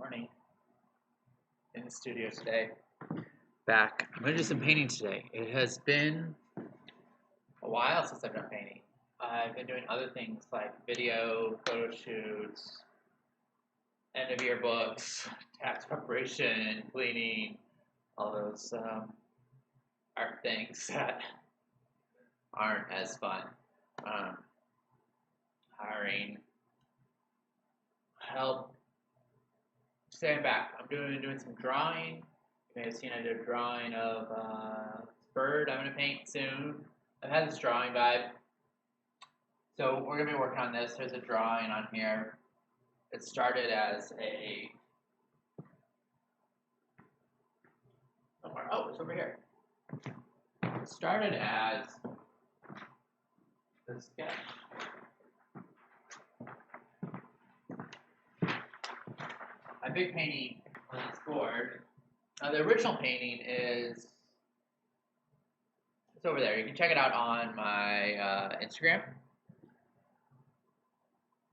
Morning in the studio today. Back. I'm going to do some painting today. It has been a while since I've done painting. I've been doing other things like video, photo shoots, end of year books, tax preparation, cleaning, all those art things that aren't as fun. Hiring help. Stand back. I'm doing some drawing. You may have seen I did a drawing of this bird I'm going to paint soon. I've had this drawing vibe. So we're going to be working on this. There's a drawing on here. It started as a... Oh, it's over here. It started as a sketch. My big painting on this board. The original painting is it's over there. You can check it out on my Instagram.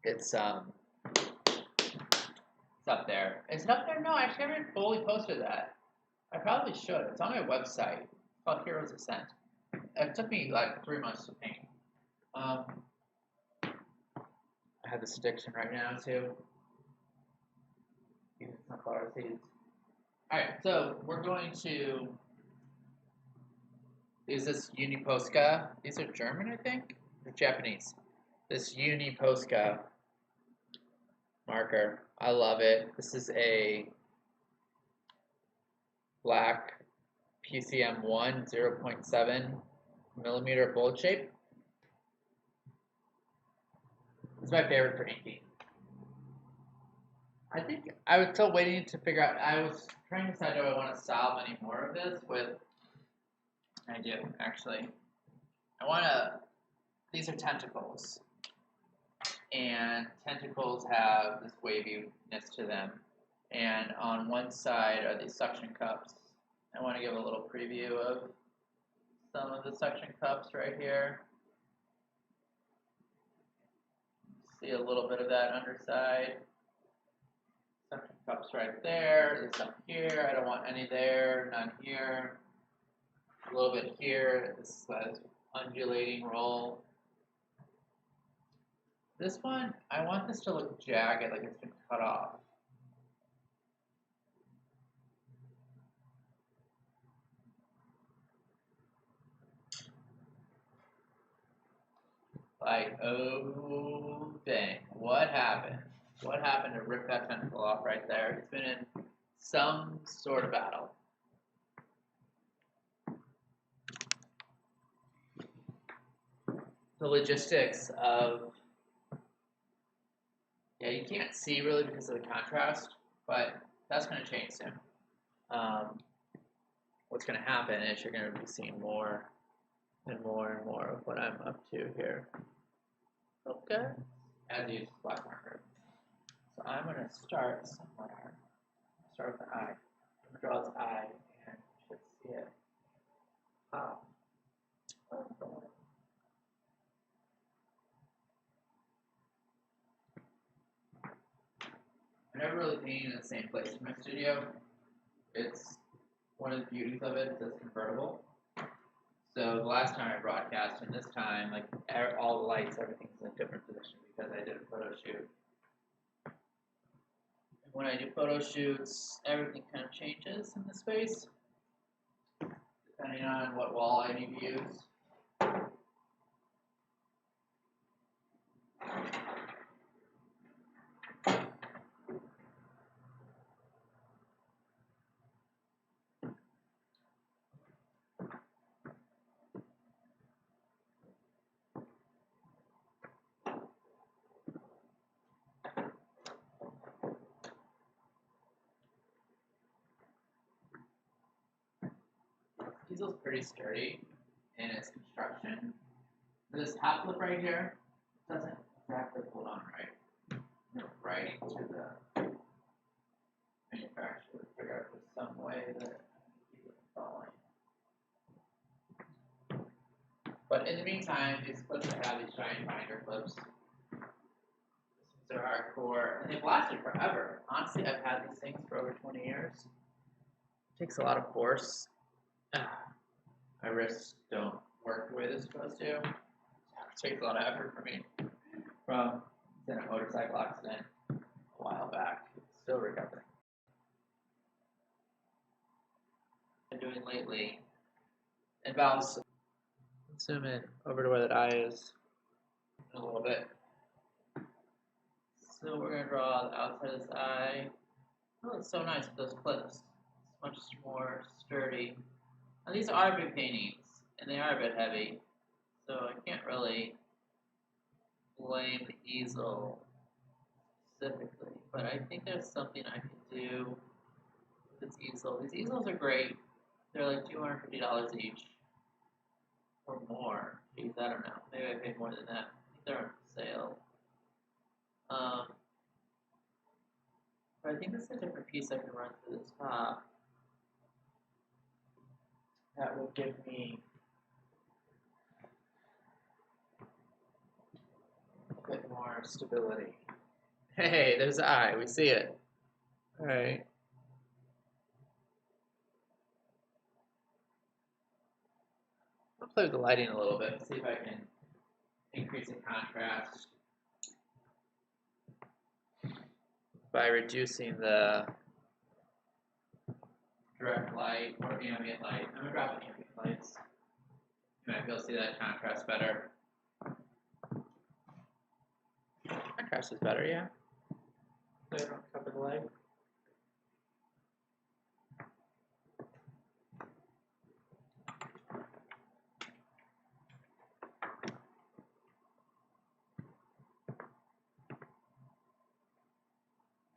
It's up there. Is it up there? No, I actually haven't fully posted that. I probably should. It's on my website. It's called Heroes Ascent. It took me like 3 months to paint. I have the sticks in right now too. Even sunflower seeds. Alright, so we're going to use this Uniposca. These are German, I think? Or Japanese. This Uniposca marker. I love it. This is a black PCM1 0.7 millimeter bullet shape. It's my favorite for inking. I think I was still waiting to figure out. I was trying to decide, do I want to solve any more of this with. I do, actually. I want to. These are tentacles. And tentacles have this waviness to them. And on one side are these suction cups. I want to give a little preview of some of the suction cups right here. See a little bit of that underside. Suction cups right there. This up here. I don't want any there. None here. A little bit here. This undulating roll. This one, I want this to look jagged, like it's been cut off. Like, oh dang, what happened? What happened to rip that tentacle off right there? It's been in some sort of battle. The logistics of, yeah, you can't see really because of the contrast, but that's going to change soon. What's going to happen is you're going to be seeing more and more and more of what I'm up to here. Okay. As I use black marker. So I'm going to start somewhere. Start with an eye. I'm going to draw this eye and you should see it. I never really painted in the same place in my studio. It's one of the beauties of it is it's convertible. So the last time I broadcast, and this time, like all the lights, everything's in a different position because I did a photo shoot. And when I do photo shoots, everything kind of changes in the space, depending on what wall I need to use. Easel's pretty sturdy in its construction. This top lip right here doesn't exactly hold on right. I'm writing to the manufacturer to figure out if there's some way that I keep it falling. But in the meantime, it's supposed to have these giant binder clips. This They're hardcore, and they've lasted forever. Honestly, I've had these things for over 20 years. It takes a lot of force. My wrists don't work the way they're supposed to. It takes a lot of effort for me. From a motorcycle accident a while back. Still recovering. I've been doing lately involves zoom in over to where that eye is in a little bit. So we're going to draw the outside of this eye. Oh, it's so nice with those clips. It's much more sturdy. Now these are big paintings, and they are a bit heavy, so I can't really blame the easel specifically, but I think there's something I can do with this easel. These easels are great. They're like $250 each, or more. Geez, I don't know. Maybe I paid more than that. I think they're on sale. But I think this is a different piece I can run through the top. That will give me a bit more stability. Hey, there's the eye. We see it. All right. I'll play with the lighting a little bit, see if I can increase the contrast by reducing the direct light or ambient light. I'm going to drop the ambient lights. You might be able to see that contrast better. Contrast is better, yeah. So I don't cover the light.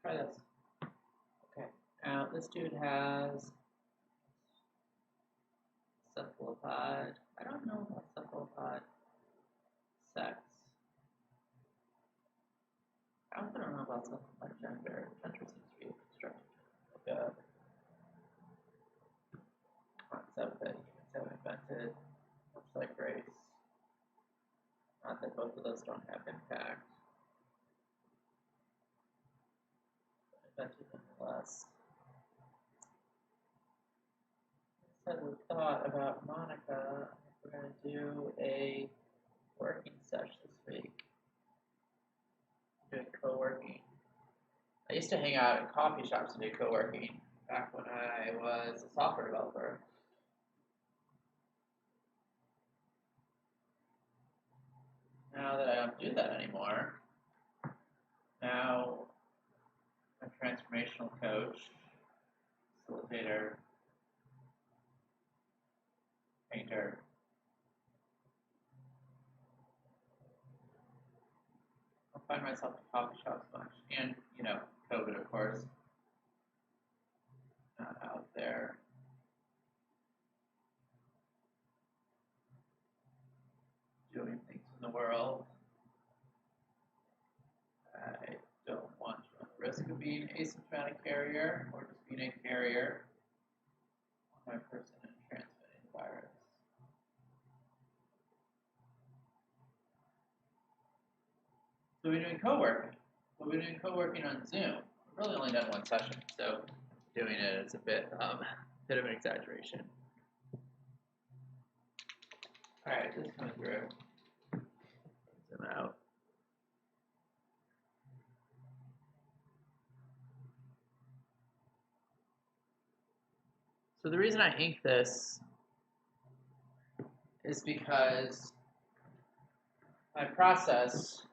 Try this. Okay. Now this dude has cephalopod. I don't know about cephalopod sex. I also don't know about cephalopod gender. Gender seems to be a construction, like a concept that humans have invented, much like race. Not that both of those don't have impact, but invented nonetheless. I had a thought about Monica. We're going to do a working session this week. Doing co-working. I used to hang out at coffee shops and do co-working back when I was a software developer. Now that I don't do that anymore, now I'm a transformational coach, facilitator, painter. I find myself in coffee shops much, and COVID, of course, not out there. Doing things in the world. I don't want to run the risk of being an asymptomatic carrier or just being a carrier on my person and transmitting the virus. So we're doing co-working. We'll be doing co-working on Zoom. We've really only done one session, so doing it is a bit of an exaggeration. All right, this is coming through. Zoom out. So the reason I ink this is because my process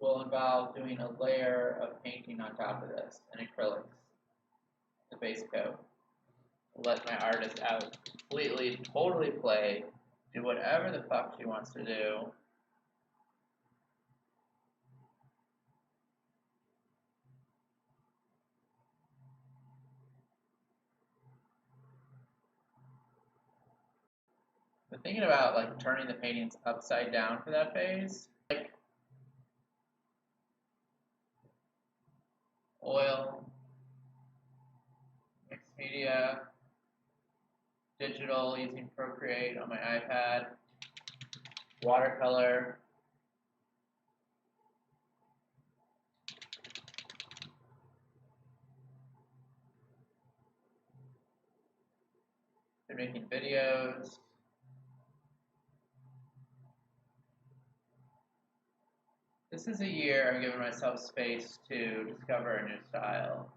will involve doing a layer of painting on top of this in acrylics, the base coat. Let my artist out completely, totally play, do whatever the fuck she wants to do. But thinking about like turning the paintings upside down for that phase, like oil, mixed media, digital using Procreate on my iPad, watercolor, been making videos. This is a year I'm giving myself space to discover a new style.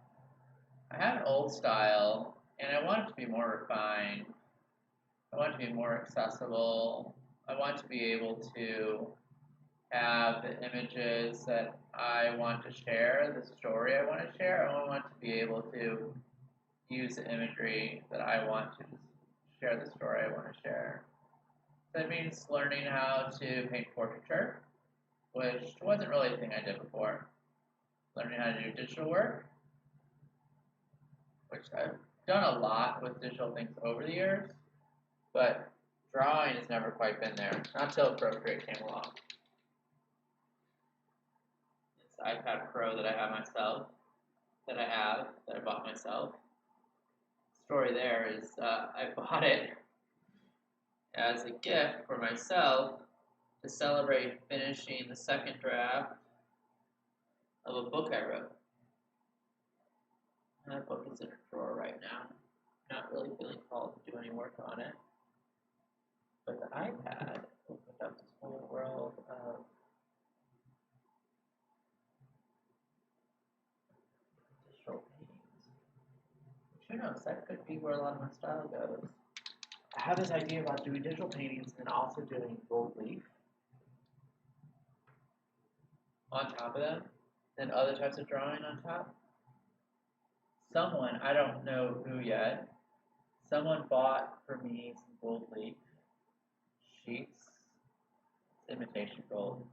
I have an old style, and I want it to be more refined. I want it to be more accessible. I want to be able to have the images that I want to share, the story I want to share. I want to be able to use the imagery that I want to share the story I want to share. That means learning how to paint portraiture, which wasn't really a thing I did before. Learning how to do digital work, which I've done a lot with digital things over the years, but drawing has never quite been there, not until Procreate came along. This iPad Pro that I have myself, that I bought myself. Story there is I bought it as a gift for myself to celebrate finishing the second draft of a book I wrote. And that book is in a drawer right now. Not really feeling called to do any work on it. But the iPad opened up this whole world of digital paintings. Who knows, that could be where a lot of my style goes. I have this idea about doing digital paintings and also doing gold leaf on top of them, and other types of drawing on top. Someone, I don't know who yet, someone bought for me some gold leaf sheets. It's imitation gold,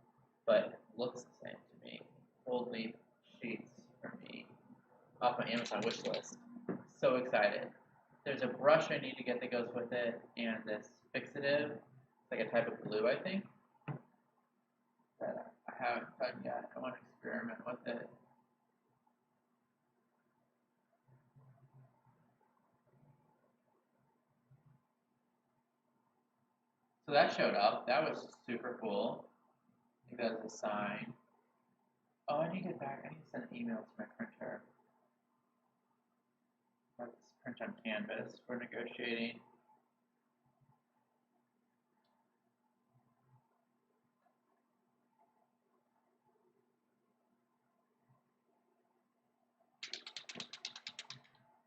but looks the same to me. Gold leaf sheets for me off my Amazon wish list. So excited. There's a brush I need to get that goes with it, and this fixative, like a type of glue, I think, that I haven't done yet. I want to experiment with it. So that showed up. That was super cool. I think that was a sign. Oh, I need to get back. I need to send an email to my printer. Let's print on canvas. We're negotiating.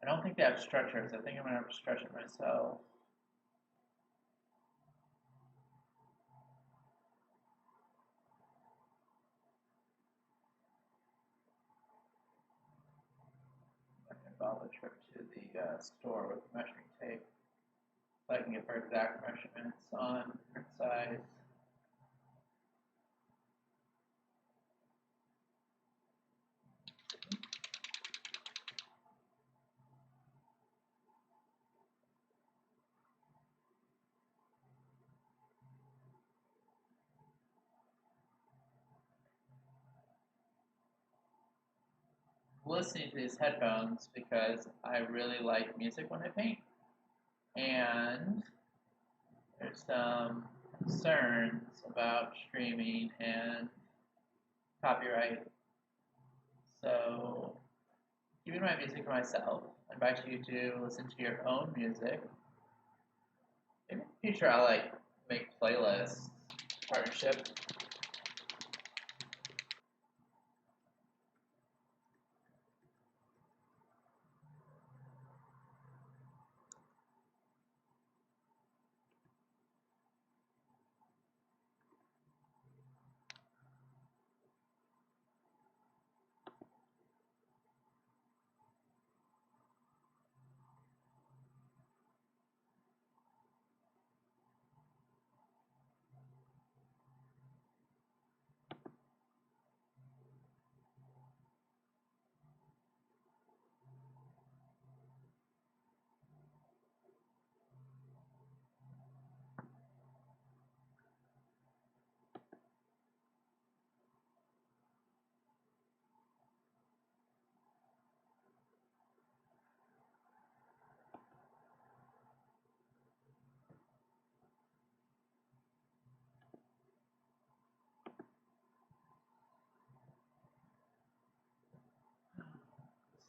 I don't think they have stretchers. I think I'm going to have to stretch it myself. I can involve a trip to the store with measuring tape so I can get for exact measurements on print size. Listening to these headphones because I really like music when I paint. And there's some concerns about streaming and copyright. So, keeping my music for myself, I invite you to listen to your own music. Maybe in the future I'll make playlists, partnership.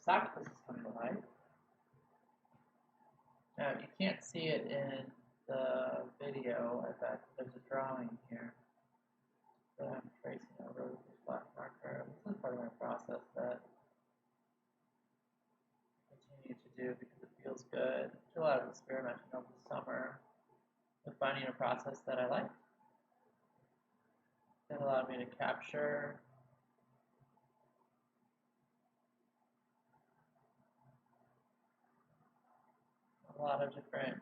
Octopus is coming to life. you can't see it in the video, I bet there's a drawing here that I'm tracing over with this black marker. This is part of my process that I continue to do because it feels good. I did a lot of experimenting over the summer with finding a process that I like. It allowed me to capture a lot of different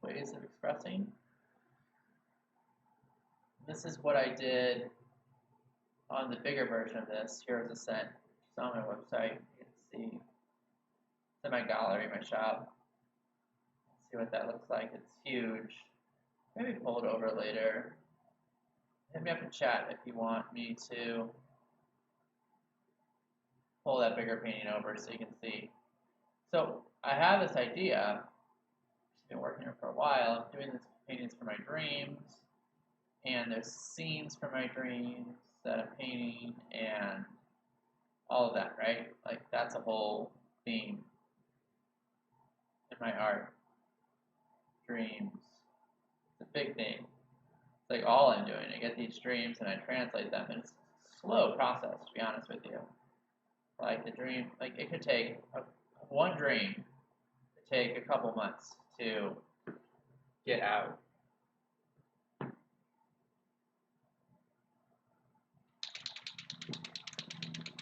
ways of expressing. This is what I did on the bigger version of this. Here's Ascent. It's on my website. You can see it's in my gallery, my shop. See what that looks like. It's huge. Maybe pull it over later. Hit me up in chat if you want me to pull that bigger painting over so you can see. So I have this idea. I've been working on it for a while. I'm doing these paintings for my dreams, and there's scenes from my dreams that I'm painting, and all of that, right? Like that's a whole theme in my art. Dreams. It's a big thing. It's like all I'm doing. I get these dreams and I translate them, and it's a slow process, to be honest with you. Like the dream, like it could take one dream to take a couple months to get out.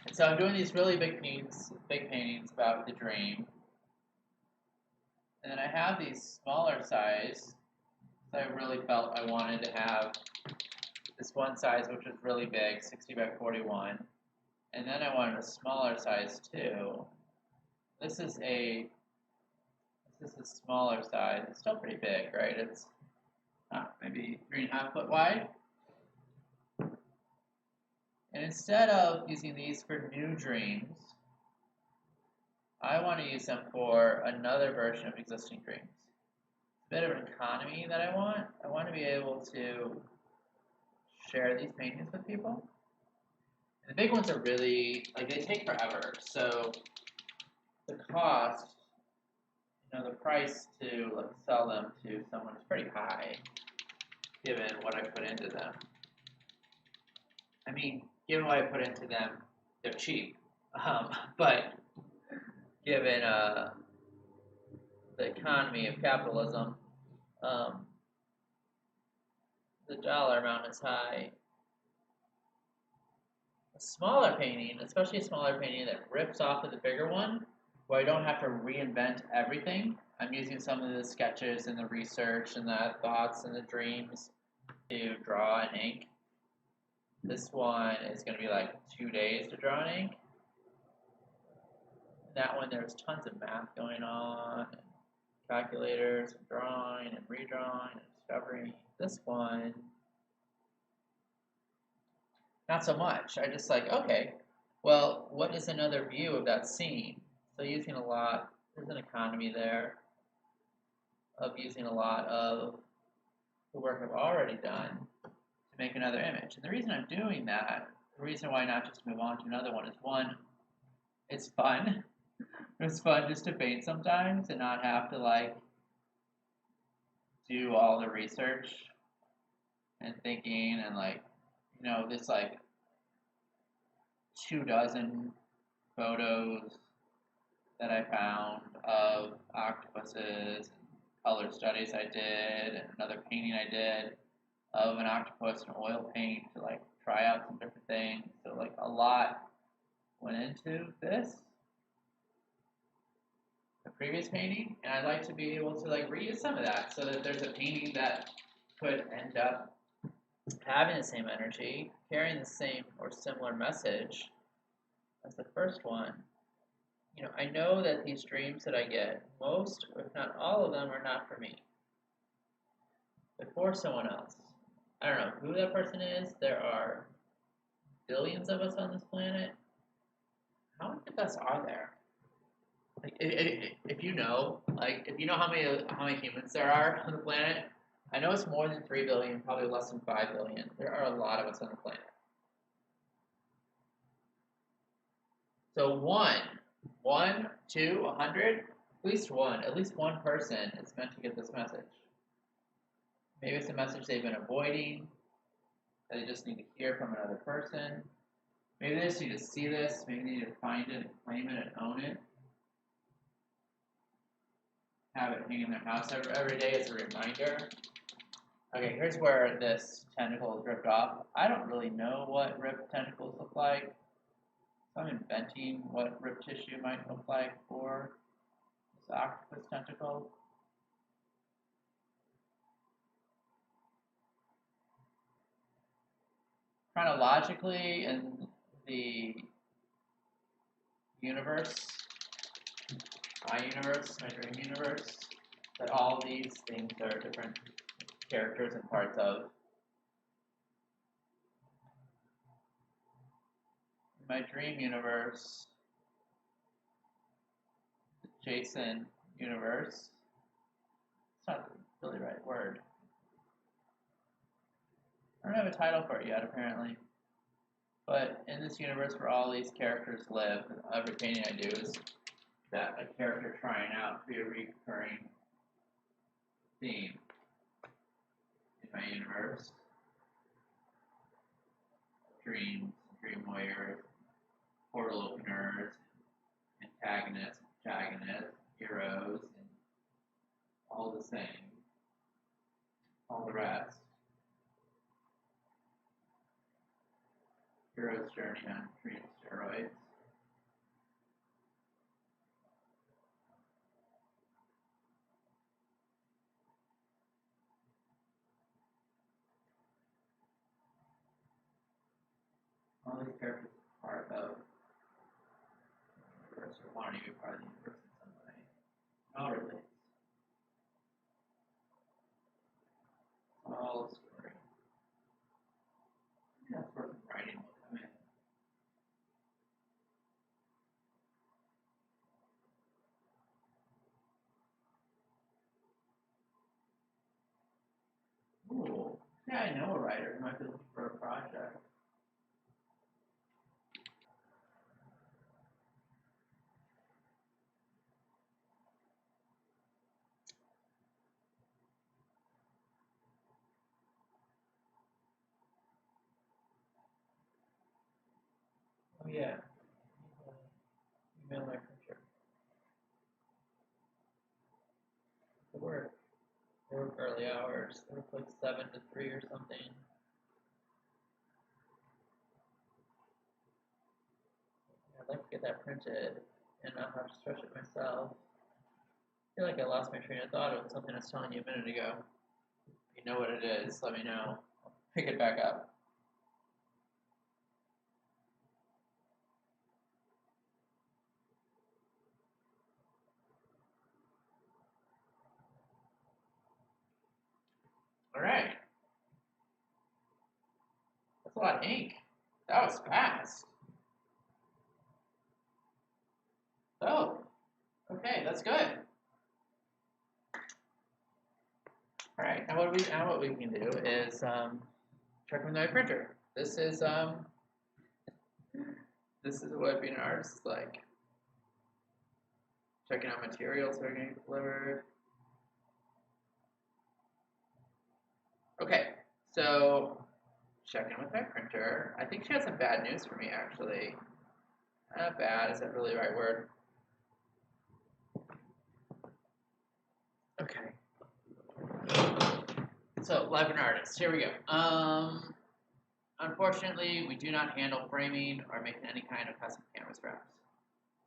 And so I'm doing these really big paintings about the dream. And then I have these smaller size. I really felt I wanted to have this one size, which was really big, 60 by 41. And then I wanted a smaller size too. This is a smaller size. It's still pretty big, right? It's maybe 3.5 foot wide. And instead of using these for new dreams, I want to use them for another version of existing dreams. It's a bit of an economy that I want. I want to be able to share these paintings with people. And the big ones are really, like, they take forever. So the cost, the price to sell them to someone is pretty high, given what I put into them. I mean, given what I put into them, they're cheap. But given the economy of capitalism, the dollar amount is high. A smaller painting, especially a smaller painting that rips off of the bigger one, where I don't have to reinvent everything. I'm using some of the sketches and the research and the thoughts and the dreams to draw in ink. This one is going to be like 2 days to draw in ink. That one, there's tons of math going on, and calculators, and drawing, and redrawing, and discovering. This one, not so much. I just like, okay, well, what is another view of that scene? So using a lot, there's an economy there of using a lot of the work I've already done to make another image. And the reason I'm doing that, the reason why not just move on to another one is one, it's fun. It's fun just to paint sometimes and not have to do all the research and thinking and this 24 photos that I found of octopuses, color studies I did, and another painting I did of an octopus in oil paint to try out some different things. So a lot went into this, the previous painting, and I'd like to be able to reuse some of that so that there's a painting that could end up having the same energy, carrying the same or similar message as the first one. I know that these dreams that I get, most, if not all of them, are not for me. They're for someone else. I don't know who that person is. There are billions of us on this planet. How many of us are there? If you know how many humans there are on the planet, I know it's more than 3 billion, probably less than 5 billion. There are a lot of us on the planet. So 1, 2, 100, At least one person is meant to get this message. Maybe it's a message they've been avoiding, that they just need to hear from another person. Maybe they just need to see this, maybe they need to find it and claim it and own it. Have it hang in their house every day as a reminder. Okay, here's where this tentacle is ripped off. I don't really know what ripped tentacles look like. So I'm inventing what ripped tissue might look like for this octopus tentacle. Chronologically, in the universe, my dream universe, that all these things are different characters and parts of. In my dream universe, the Jason universe, it's not the really right word. I don't have a title for it yet, apparently. But in this universe where all these characters live, every painting I do is that a character trying out to be a recurring theme in my universe. Dreams, dream warriors, portal openers, antagonists, protagonists, heroes, and all the same. All the rest. Hero's journey on dream steroids. All these characters are part of the universe or wanting to be part of the universe in some way. It all relates. All a story. That's where some writing will come in. Ooh. Yeah, I know a writer who might be looking for a project. Oh yeah. Email my picture. They work early hours. They work like 7 to 3 or something. I'd like to get that printed and not have to stretch it myself. I feel like I lost my train of thought of something I was telling you a minute ago. If you know what it is, let me know. I'll pick it back up. All right. That's a lot of ink. That was fast. Oh, okay, that's good. All right, now what we can do is check with my printer. This is what being an artist is like. Checking out materials that are getting delivered. Okay, so checking with my printer. I think she has some bad news for me, actually. Not bad, is that really the right word? Okay. So, live an artist. Here we go. Unfortunately, we do not handle framing or making any kind of custom canvas wraps.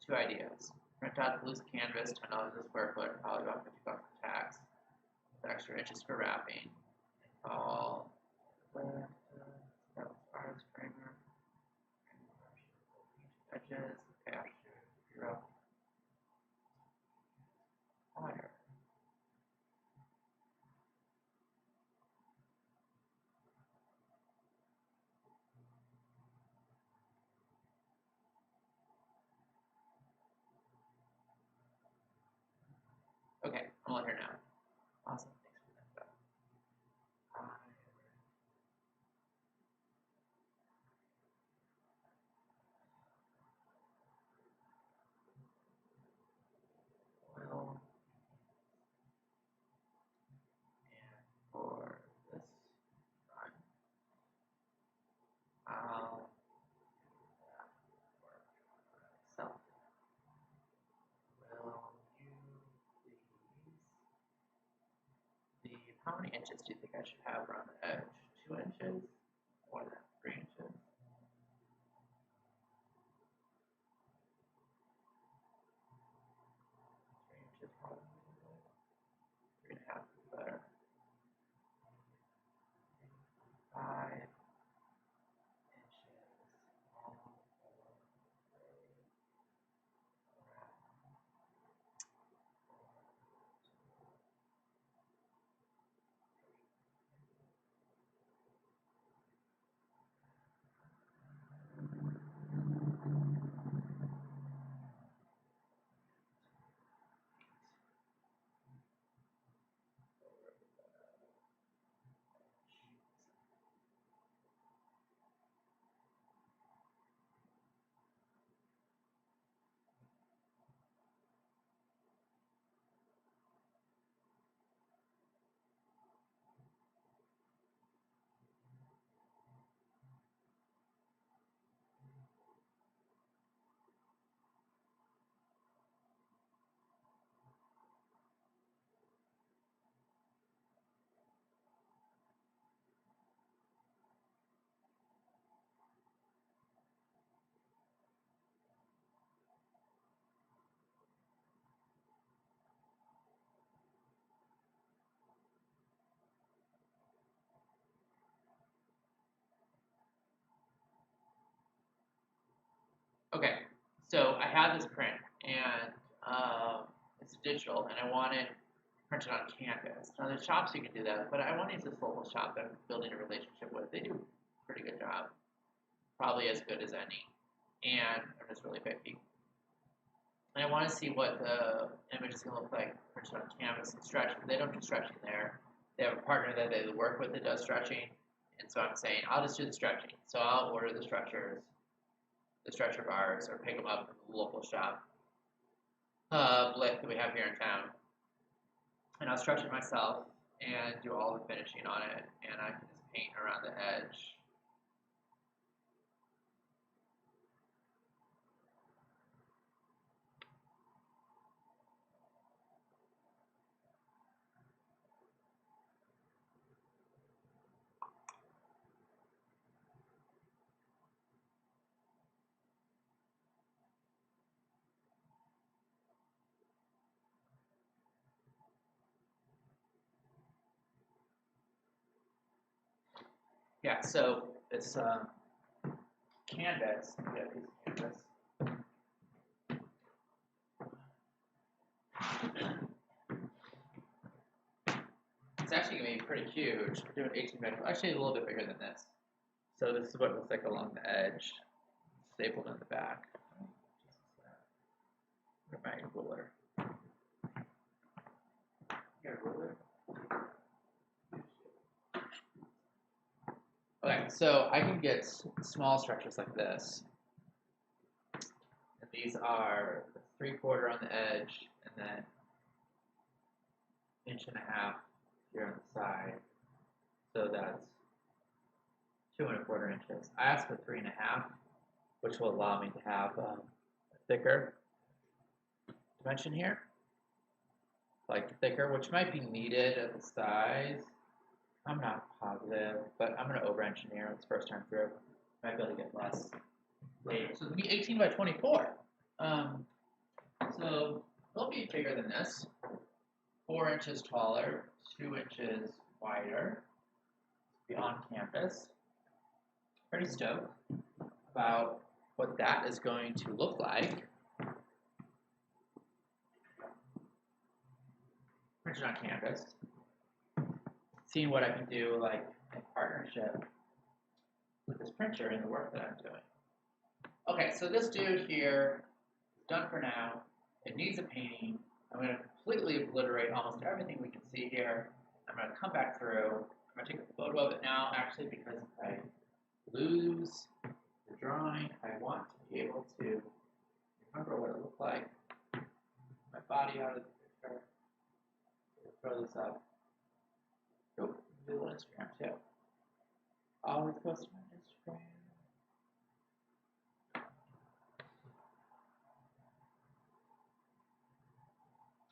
2 ideas. Print out the loose canvas, $10 a square foot, probably about $50 for tax, with extra inches for wrapping. All artist framer, edges, cash, zero, fire. Okay, I'll let her know. Awesome, thanks for that stuff. Well, how many inches do you think I should have around the edge? 2 inches? More than 3 inches? 3 inches probably. 3.5 is better. 5 inches. Okay, so I had this print, and it's digital, and I want it printed on canvas. Now, there's shops you can do that, but I want to use this local shop that I'm building a relationship with. They do a pretty good job, probably as good as any, and I'm just really picky. And I want to see what the image is going to look like printed on canvas and stretch. They don't do stretching there. They have a partner that they work with that does stretching, and so I'm saying I'll just do the stretching. So I'll order the stretchers, the stretcher bars, or pick them up from the local shop, Blick, that we have here in town. And I'll stretch it myself and do all the finishing on it, and I can just paint around the edge. Yeah, so it's canvas. Yeah, piece of canvas. It's actually going to be pretty huge. We're doing 18 by 12, actually a little bit bigger than this. So this is what it looks like along the edge, stapled in the back. Where's my ruler? You got a ruler? Okay, so I can get small structures like this. And these are 3/4 on the edge, and then 1.5 inches here on the side. So that's 2.25 inches. I asked for 3.5, which will allow me to have a thicker dimension here. Like thicker, which might be needed at the size. I'm not positive, but I'm going to over-engineer this first time through. Might be able to get less later. So it's going to be 18 by 24. So it'll be bigger than this. 4 inches taller, 2 inches wider. Be on canvas. Pretty stoked about what that is going to look like. Printed on canvas. Seeing what I can do, like in partnership with this printer and the work that I'm doing. Okay, so this dude here is done for now. It needs a painting. I'm going to completely obliterate almost everything we can see here. I'm going to come back through. I'm going to take a photo of it now, actually, because if I lose the drawing, I want to be able to remember what it looked like. My body out of the picture. Throw this up. Nope, do it on Instagram too. Always post on Instagram.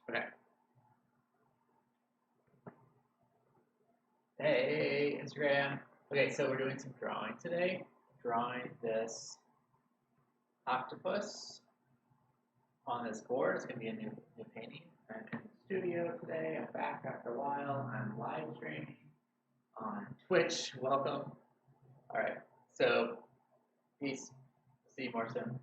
Okay. Hey, Instagram. Okay, so we're doing some drawing today. Drawing this octopus on this board. It's going to be a new painting. I'm in the studio today. I'm back after a while. I'm live streaming on Twitch. Welcome. All right, so peace. See you more soon.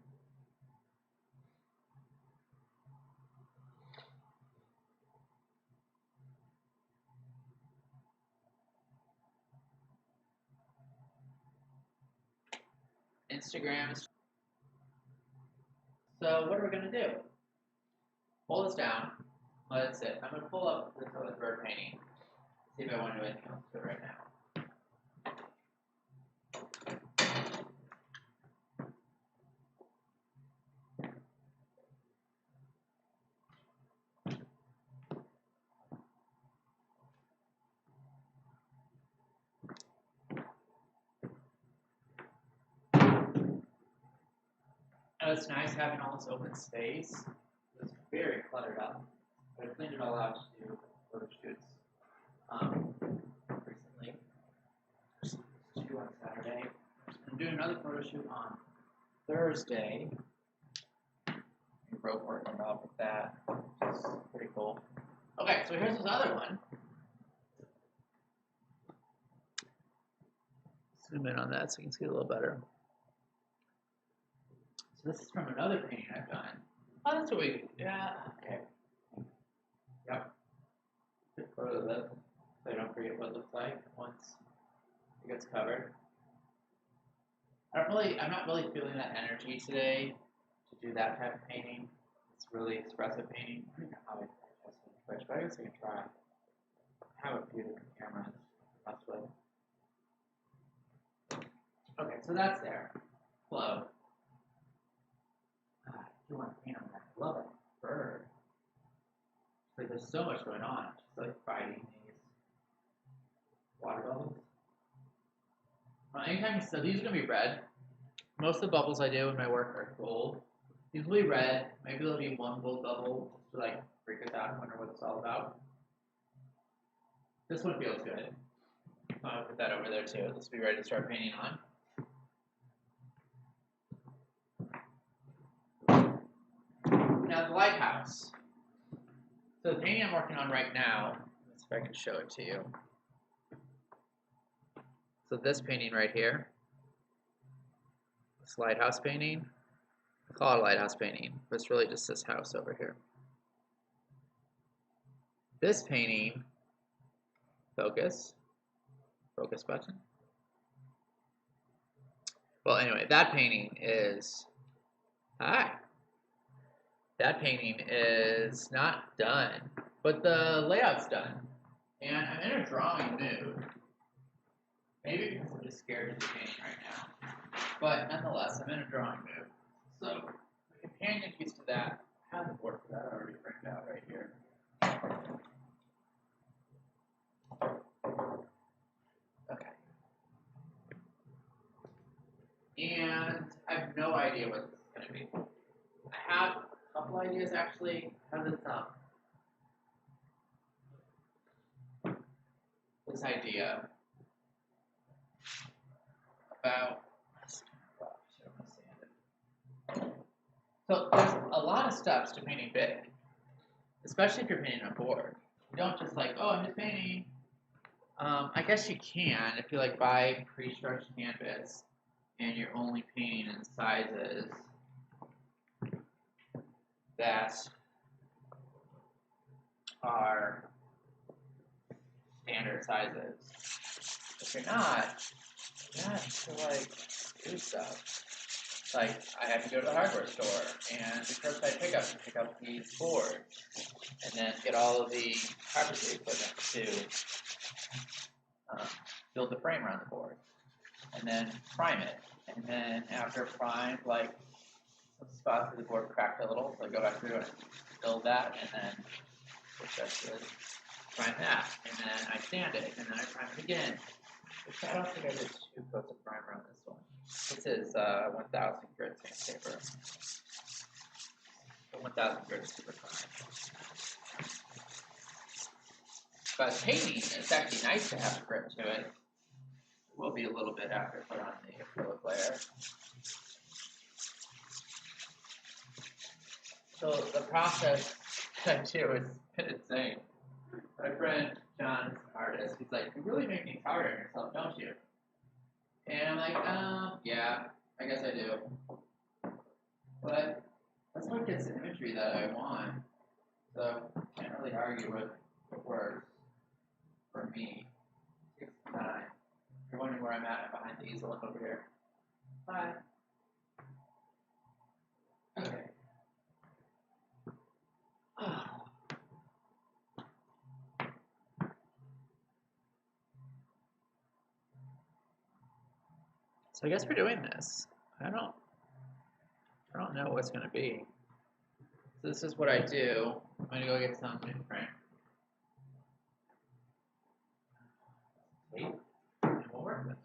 Instagram. So what are we going to do? Pull this down. Let it sit. I'm going to pull up this other bird painting. See if I want to do anything else to it right now. And it's nice having all this open space. It was very cluttered up, but I cleaned it all out to do photo shoots. Recently, there's 2 on Saturday. I'm doing another photo shoot on Thursday. Rope work on top of that, which is pretty cool. Okay, so here's this other one. Zoom in on that so you can see it a little better. So this is from another painting I've done. Oh, that's what we, yeah, okay. Yep. Good photo of this, so I don't forget what it looks like once it gets covered. I'm not really feeling that energy today to do that type of painting. It's really expressive painting. I don't know how I adjust it, but I guess I can try. I have a few different cameras to mess with. Okay, so that's there. Flow. I do want to paint on that. I love it. Bird. Like there's so much going on. Just like fighting these water bubbles. Anytime so these are gonna be red. Most of the bubbles I do in my work are gold. These will be red. Maybe there'll be one gold bubble just to like freak us out and wonder what it's all about. This one feels good. I'll put that over there too. Let's be ready to start painting on. Now the lighthouse. So the painting I'm working on right now, let's see if I can show it to you. So this painting right here, this lighthouse painting, I call it a lighthouse painting, but it's really just this house over here. This painting, focus button. Well, anyway, that painting is, that painting is not done, but the layout's done. And I'm in a drawing mood. Maybe because I'm just scared to do painting right now. But nonetheless, I'm in a drawing mood. So the companion piece to that, I have the board for that already printed out right here. Okay. And I have no idea what this is going to be. I have a couple ideas actually. I have this idea about, so there's a lot of steps to painting big, especially if you're painting a board. You don't just like, oh, I'm just painting. I guess you can if you like buy pre-stretched canvas and you're only painting in sizes that are standard sizes. If you're not, you have to like do stuff. Like I have to go to the hardware store and do curbside pickup to pick up these boards, and then get all of the carpentry equipment to build the frame around the board, and then prime it. And then after primed, like some spots where the board cracked a little, so I go back through and build that, and then successfully prime that, and then I sand it, and then I prime it again. Which I don't think I did 2 coats of primer on this one. This is 1,000 grit sandpaper. 1,000 grit super prime. But painting, it's actually nice to have grip to it. It will be a little bit after I put on the acrylic layer. So the process that I do is insane. My friend John is an artist. He's like, "You really make things harder on yourself, don't you?" And I'm like, yeah, I guess I do. But that's what gets the imagery that I want. So I can't really argue with what works for me. It takes time. If you're wondering where I'm at, I'm behind the easel. Look over here. Hi. Okay. So I guess we're doing this. I don't know what's gonna be. So this is what I do. I'm gonna go get some newsprint. Tape, and we'll work this.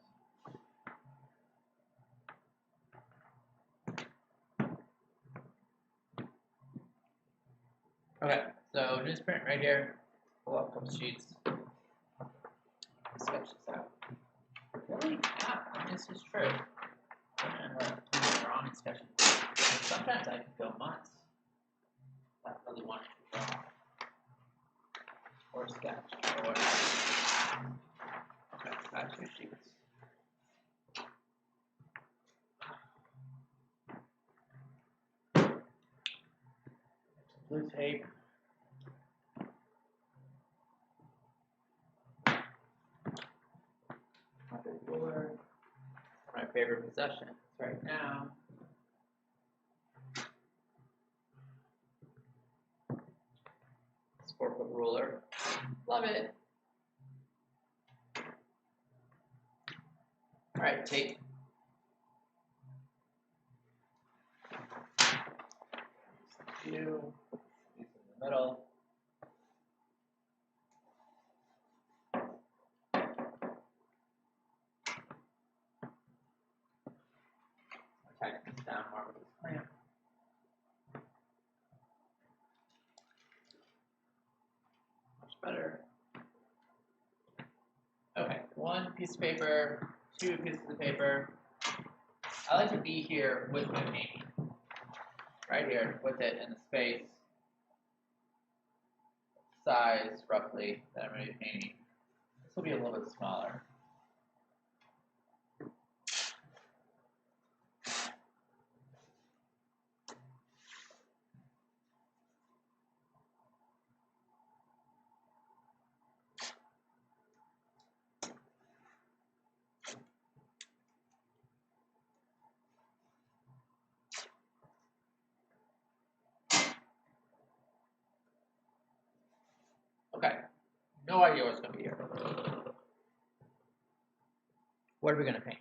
Okay, so newsprint right here. Pull up a couple sheets. Sketch this out. Really? Yeah, this is true. I'm wrong in sketching. Sometimes I can go months. I really want to draw. Or sketch. Or whatever. Okay, got 2 sheets. Blue tape. Ruler. My favorite possessions right now. This 4-foot ruler. Love it. Alright, tape. Use in the middle. Tighten this down more with this clamp. Much better. Okay, 1 piece of paper, 2 pieces of paper. I like to be here with my painting. Right here, with it in the space, size roughly that I'm going to be painting. This will be a little bit smaller. Okay, no idea what's going to be here. What are we going to paint?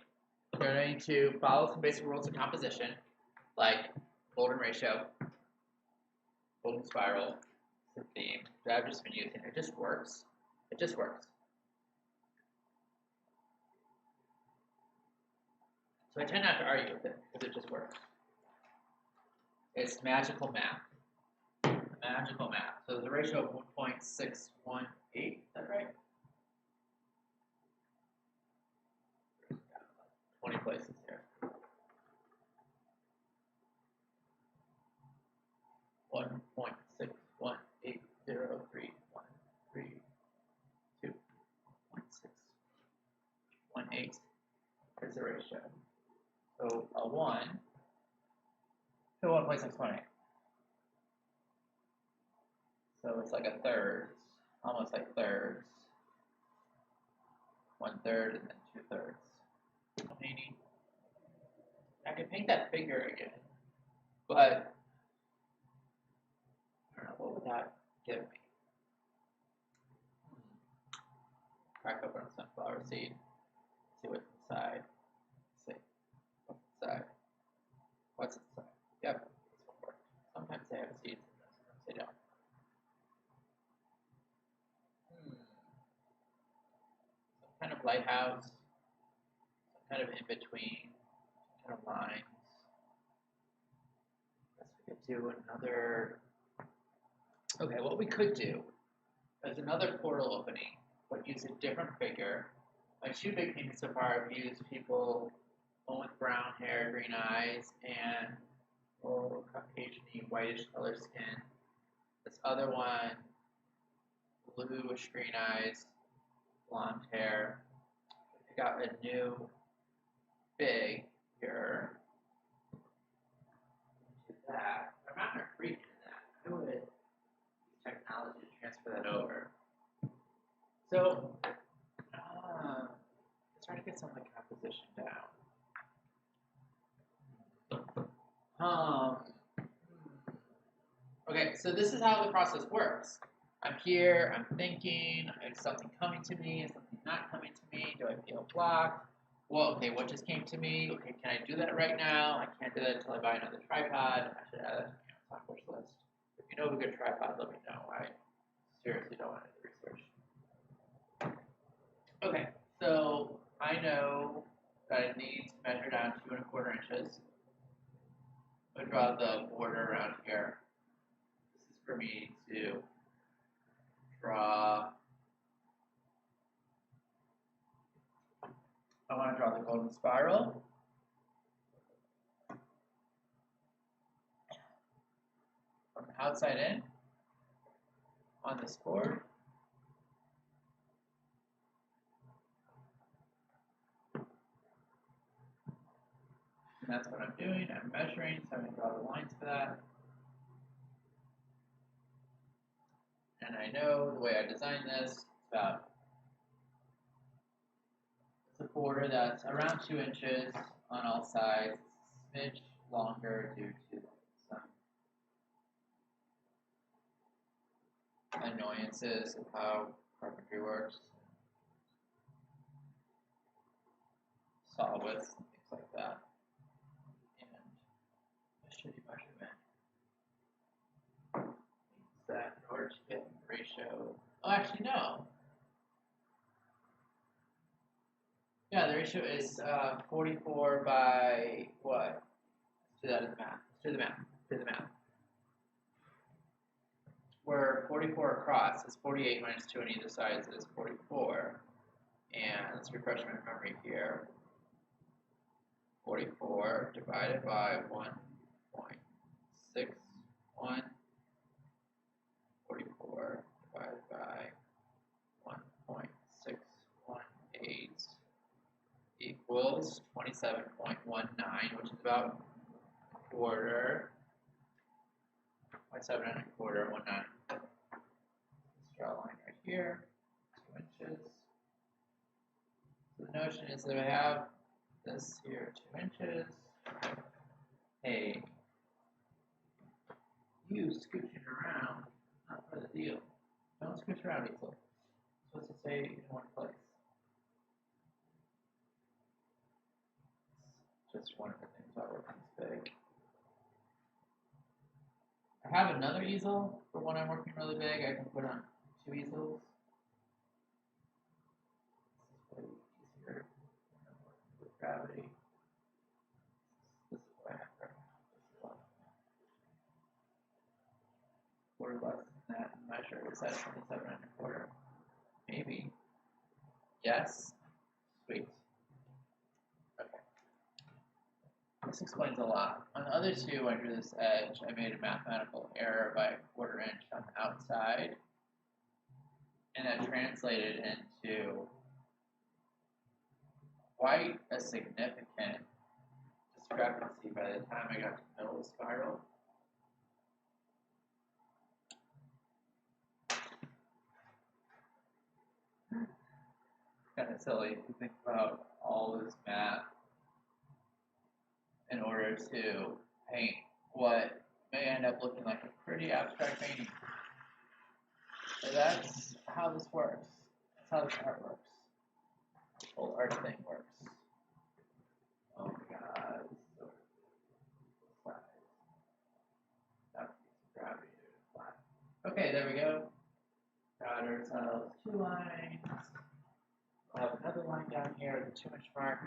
We're going to follow some basic rules of composition, like golden ratio, golden spiral, the theme that I've just been using. It just works. It just works. So I tend not to argue with it because it just works. It's magical math. Magical math. So there's a ratio of 1.618. Is that right? 20 places here. 1.6180313.618 is the ratio. So a 1 to 1.618. So it's like a third, almost like thirds. 1/3 and then 2/3. Painting. I could paint that figure again, but I don't know, what would that give me? Crack open a sunflower seed. See what's inside. Let's see. What's inside? What's inside? Yep, this one works. Sometimes they have seeds in this, sometimes they don't. Some kind of lighthouse. Some kind of in between. Some kind of lines. I guess we could do another. Okay, what we could do There's another portal opening, but use a different figure. My two big paintings so far I've used people, one with brown hair, green eyes, and Caucasian-y, whitish color skin. This other one, bluish green eyes, blonde hair. I got a new figure. Do that. I'm not gonna freak into that. I would use technology to transfer that over. So, let's try to get some of the composition down. Okay, so this is how the process works. I'm here, I'm thinking, is something coming to me, is something not coming to me, do I feel blocked? Well, okay, what just came to me? Okay, can I do that right now? I can't do that until I buy another tripod. I should add that to my Amazon wish list. If you know of a good tripod, let me know. I seriously don't want to do research. Okay, so I know that I need to measure down 2¼ inches. I'm going to draw the border around here. This is for me to draw. I want to draw the golden spiral. From outside in on this board. And that's what I'm doing. I'm measuring, so I'm going to draw the lines for that. And I know the way I designed this, it's a border that's around 2 inches on all sides. It's a smidge longer due to some annoyances of how carpentry works. Saw widths and things like that. And a shitty measurement means that in order to get the ratio, oh, actually, no. Yeah, the ratio is 44 by what? Let's do that in the math. Let's do the math. Do the math. Where 44 across is 48 minus 2 on either side is 44. And let's refresh my memory here. 44 divided by 1.61. 44 divided by 1.618 equals 27.19, which is about a quarter. 0.7 and a quarter, 19. Let's draw a line right here, 2 inches. So the notion is that I have this here, 2 inches. Hey, you scooching around, not part of the deal. Don't scooch around, Easel. It's supposed to stay in one place. It's just one of the things about working this big. I have another easel for when I'm working really big. I can put on 2 easels. This is way easier when I'm working with gravity. This is what I have right now. This is less. Quarter less than that measure. Is that 27¼ Maybe. Yes. Sweet. Okay. This explains a lot. On the other two, under this edge, I made a mathematical error by a 1/4 inch on the outside. And that translated into quite a significant discrepancy by the time I got to the middle of the spiral. Kind of silly if you think about all this math in order to paint what may end up looking like a pretty abstract painting. So that's how this works. That's how this art works. This whole art thing works. Oh my god. So flat. That piece of gravity is flat. Okay, there we go. Got ourselves 2 lines. We'll have another line down here at the 2 inch mark.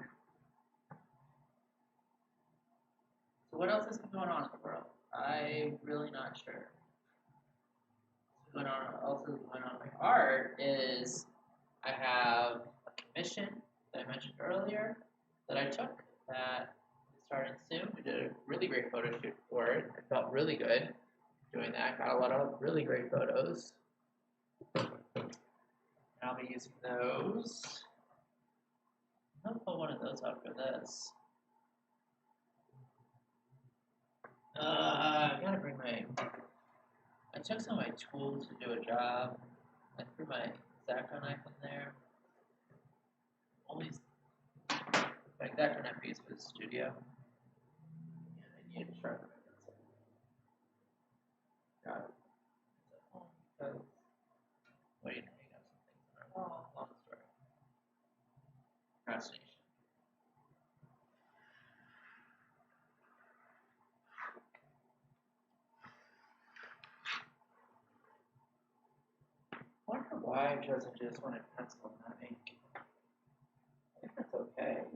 So what else has been going on in the world? I'm really not sure. There's else is going on in my art is I have a commission that I mentioned earlier that I took that is starting soon. We did a really great photo shoot for it. I felt really good doing that. Got a lot of really great photos. And I'll be using those. I'll pull one of those out for this. I gotta bring my. I took some of my tools to do a job. I threw my X-Acto knife in there. Only my X-Acto knife piece for the studio. And I need to sharpen it. Got it. Because, well, you know, you have some things on our wall. Long story. Procrastination. I wonder why it doesn't just want to pencil and not ink. I think that's okay. It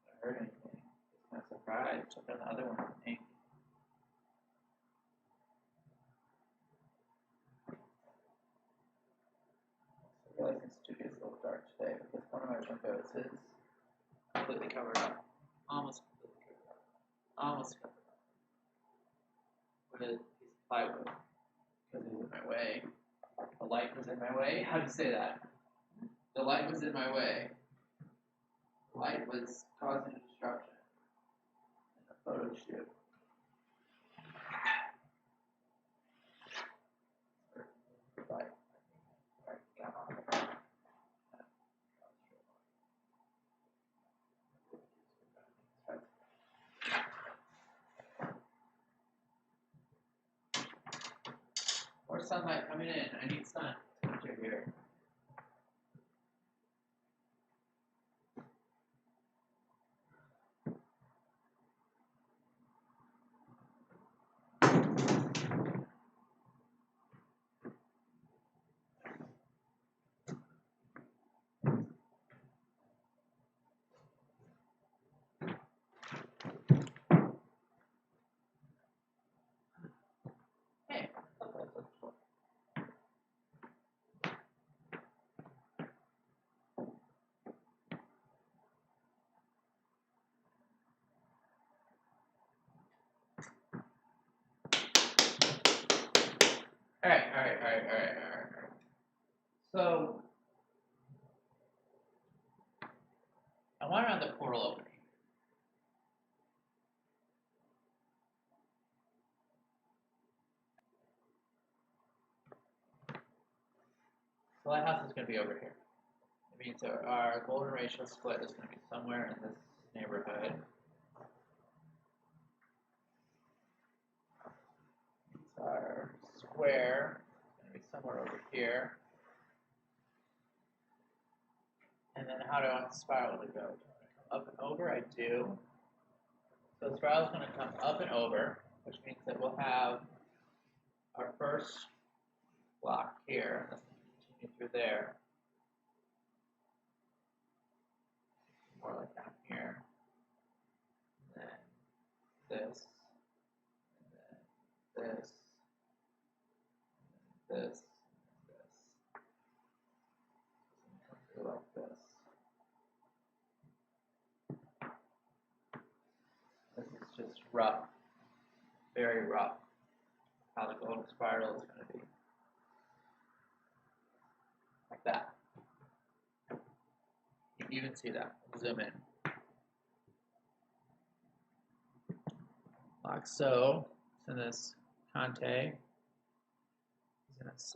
doesn't hurt anything. It's not surprised. Took out the other one with ink. I realize the studio is a little dark today because one of my windows is completely covered up. Almost completely covered up. Almost covered up. With a piece of plywood. Because it was in my way. The light was in my way. How do you say that? The light was in my way. The light was causing a disruption in a photo shoot. More sunlight coming in. I need sun. Winter here. Hey, All right. So, I want around the portal opening. So lighthouse is going to be over here. It means our golden ratio split is going to be somewhere in this neighborhood. Our square is going to be somewhere over here. And then how do I want the spiral to go? Up and over, I do. So the spiral is going to come up and over, which means that we'll have our first block here. Let's continue through there. More like down here. And then this. And then this. And then this. And this. Like this. This is just rough, very rough, how the golden spiral is going to be. Like that. You can even see that. Zoom in. Like so. It's in this Conte. It's in this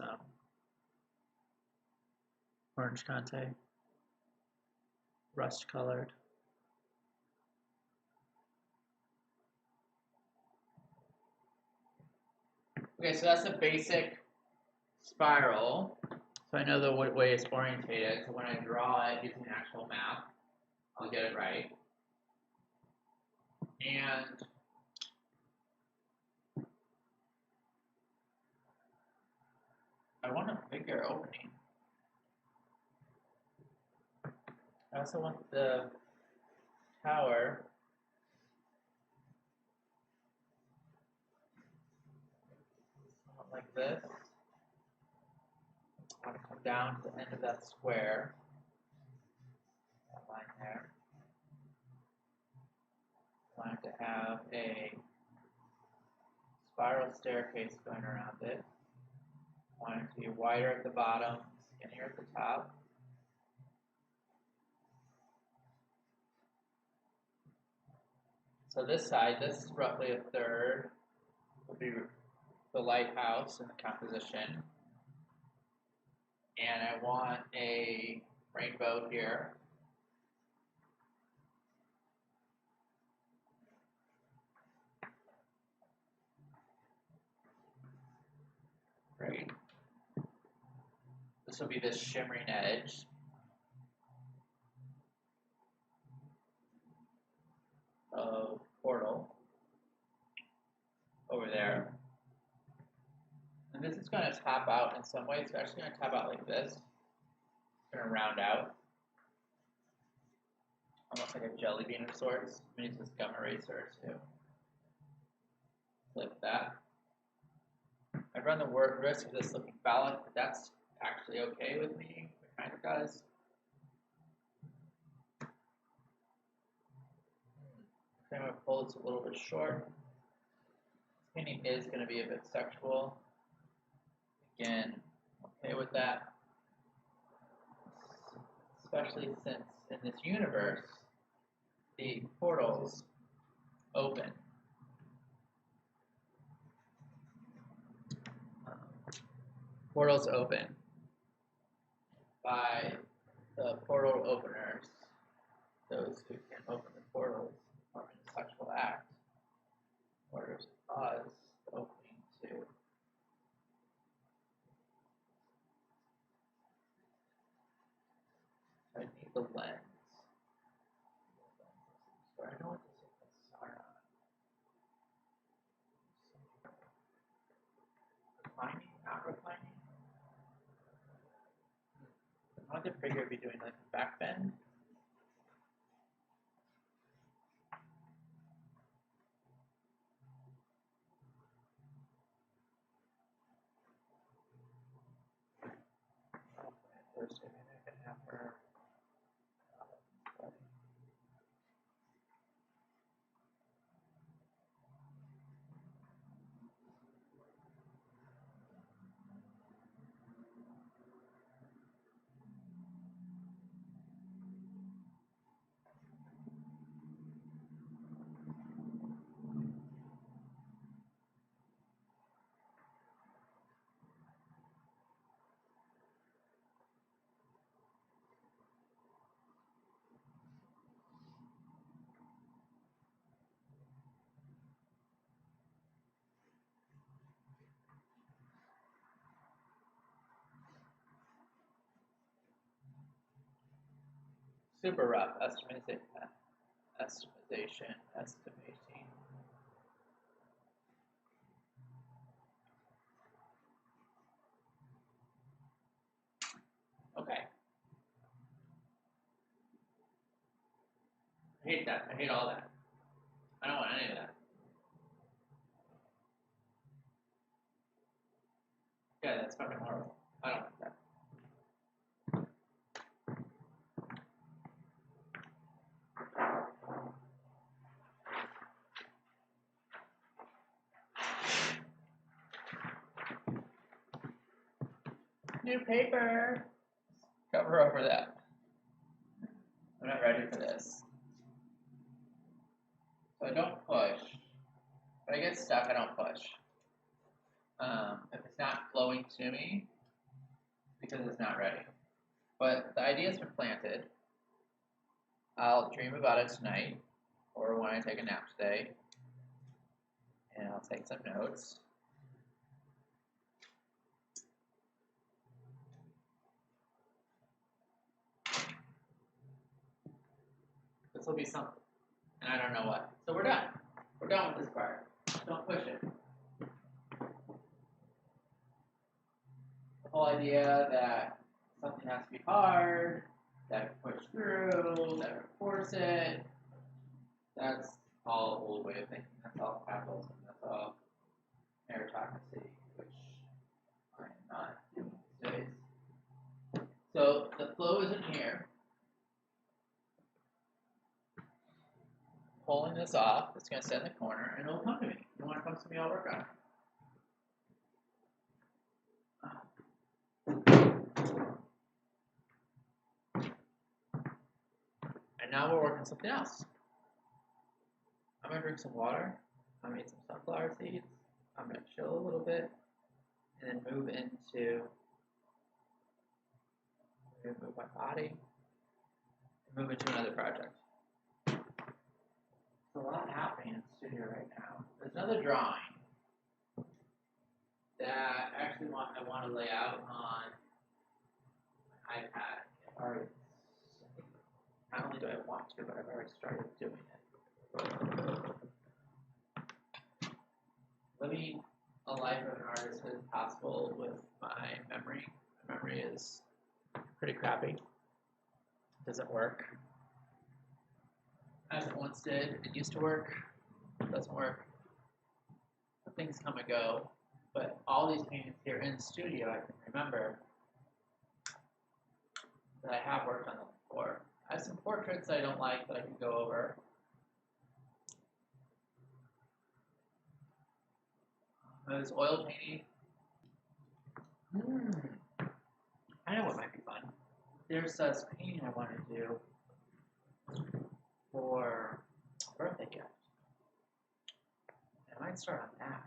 orange Conte. Rust colored. Okay, so that's the basic spiral. So I know the way it's orientated. So when I draw it using an actual map, I'll get it right. And I want a bigger opening. I also want the tower this. I want to come down to the end of that square. That line there. I want it to have a spiral staircase going around it. I want it to be wider at the bottom, skinnier at the top. So this side, this is roughly a third, will be the lighthouse in the composition. And I want a rainbow here. Great. This will be this shimmering edge. Of portal over there. And this is going to top out in some ways. It's actually going to top out like this. It's going to round out. Almost like a jelly bean of sorts. I'm going to use this gum eraser to flip that. I'd run the risk of this looking phallic, but that's actually okay with me. It kind of does. I'm going to pull this a little bit short. This painting is going to be a bit sexual. Again, okay with that. Especially since in this universe, the portals open. Portals open by the portal openers, those who can open the portals performing a sexual act in order to cause the opening to I need the lens. So I don't want to take the star on. Reclining, not reclining. I want the figure to be doing like a back bend. First, maybe I can have her. Super rough estimation. Okay. I hate that. I hate all that. I don't want any of that. Yeah, that's fucking horrible. I don't like that. New paper. Cover over that. I'm not ready for this. So I don't push. If I get stuck, I don't push. If it's not flowing to me, because it's not ready. But the idea's been planted. I'll dream about it tonight, or when I take a nap today, and I'll take some notes. This will be something, and I don't know what. So we're done. We're done with this part. Don't push it. The whole idea that something has to be hard, that we push through, that we force it, that's all old way of thinking. That's all capitalism. That's all meritocracy, which So the flow is in here. Pulling this off, it's going to sit in the corner, and it'll come to me. If you want to come to me, I'll work on it. And now we'll work on something else. I'm going to drink some water. I'm going to eat some sunflower seeds. I'm going to chill a little bit, and then move my body, and move into another project. There's a lot happening in the studio right now. There's another drawing that actually I want to lay out on my iPad. Not only do I want to, but I've already started doing it. Living a life of an artist is possible with my memory. My memory is pretty crappy. It doesn't work as it once did. It used to work. It doesn't work. Things come and go. But all these paintings here in the studio, I can remember that I have worked on them before. I have some portraits I don't like that I can go over. There's oil painting. I know what might be fun. There's this painting I want to do for a birthday gift. I might start on that.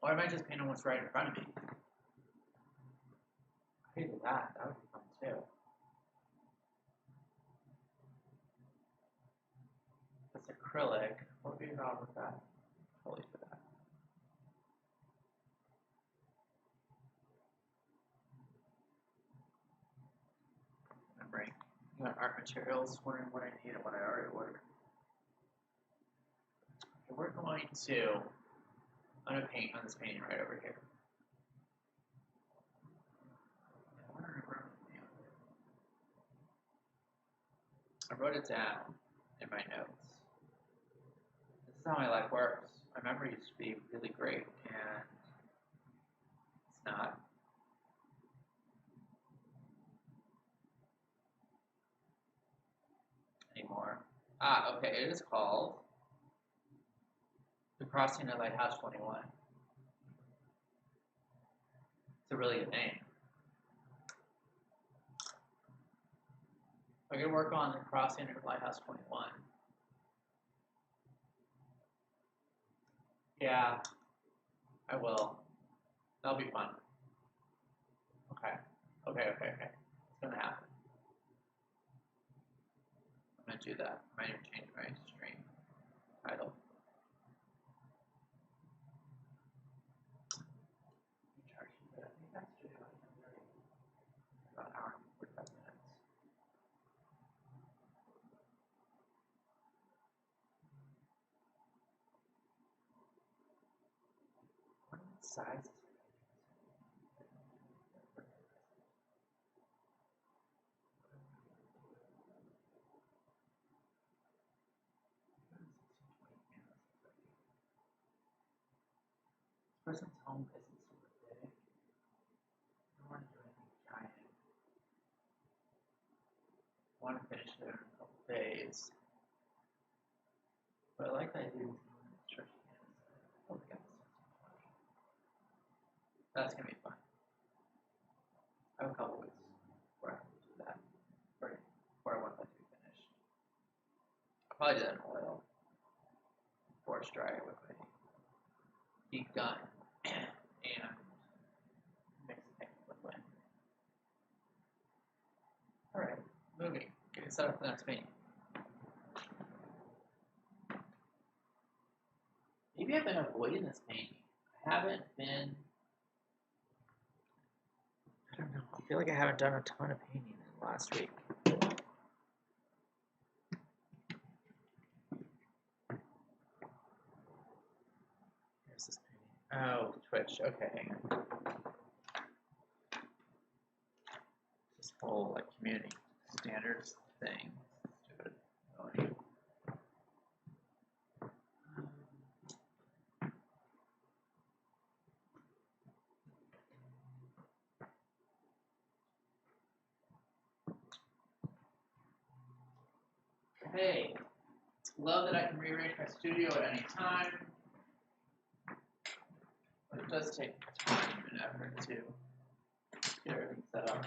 Or I might just paint on what's right in front of me. I could do that. That would be fun too. That's acrylic. What would be wrong with that? Totally for that. Remembering, art materials, wondering what I need and what I already ordered. Okay, we're going to. I'm going to paint on this painting right over here. I wrote it down in my notes. This is how my life works. My memory used to be really great, and it's not. Anymore. Okay, it is called The Crossing of Lighthouse 21. It's a really good name. I'm going to work on The Crossing of Lighthouse 21. Yeah, I will. That'll be fun. Okay. It's going to happen. I'm going to do that. I might even change my stream title. About an hour and 45 minutes. What size is it? This person's home isn't super big. I don't want to do anything giant. I want to finish it in a couple days. But I like the idea of church hands. That's going to be fun. I have a couple weeks where I can do that. Where I want that to be finished. I'll probably do that in oil. Force dry it with my heat gun and mix the paint with wind. Alright, moving. Getting set up for the next painting. Maybe I've been avoiding this painting. I haven't been. I don't know. I feel like I haven't done a ton of painting in the last week. Here's this painting. Oh, Twitch. Okay, hang on. This whole like community standards thing. Stupid. Oh, hey, love that I can rearrange my studio at any time. But it does take time and effort to get everything set up.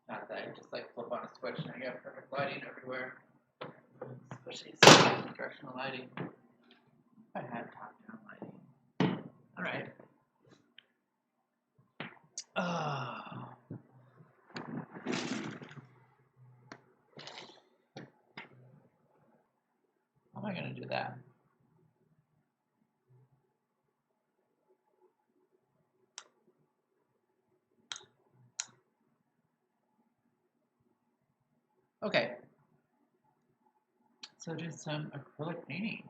Not that I just like flip on a switch and I get perfect lighting everywhere. Especially directional lighting. If I had top-down lighting. Alright. Oh. How am I going to do that? Okay. So do some acrylic painting.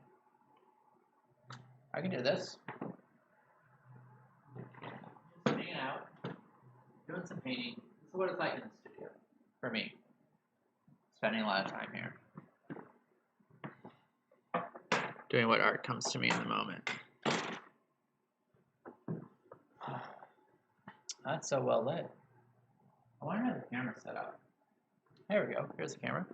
I can do this. Just hanging out, doing some painting. This is what it's like in the studio for me. Spending a lot of time here. Doing what art comes to me in the moment. That's so well lit. I wonder how the camera's set up. There we go. Here's the camera.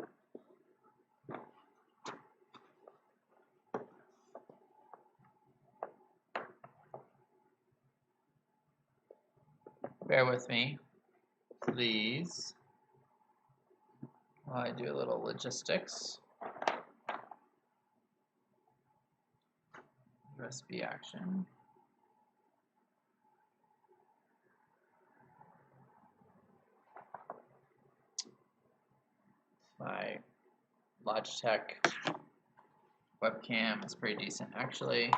Bear with me, please, while I do a little logistics. USB action. My Logitech webcam is pretty decent, actually.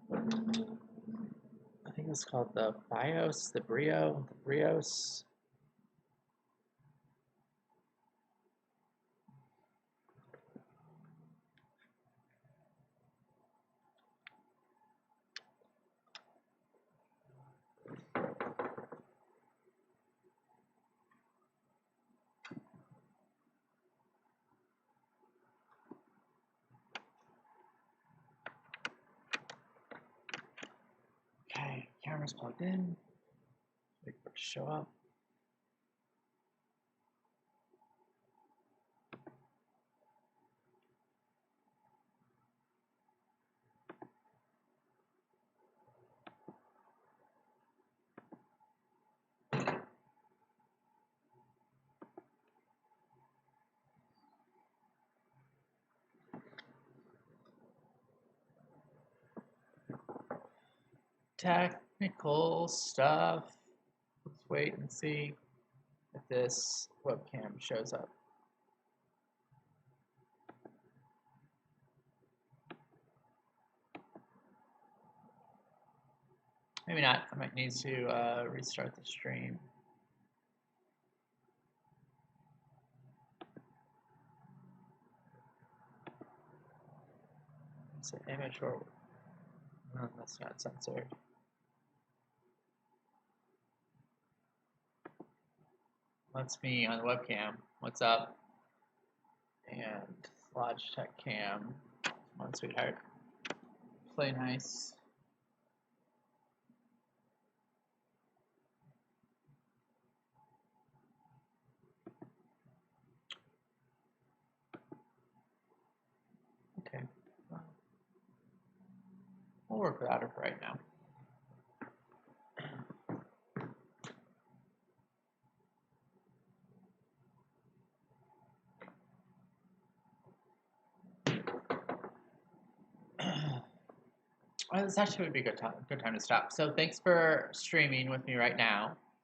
I think it's called the BIOS, the Brios. Okay, camera's plugged in. Wait for it to show up. Technical stuff. Let's wait and see if this webcam shows up. Maybe not. I might need to restart the stream. It's an image or no, that's not censored. That's me on the webcam. What's up? And Logitech cam. Come on, sweetheart. Play nice. Okay. We'll work without it for right now. Well, this actually would be a good time to stop. So thanks for streaming with me right now.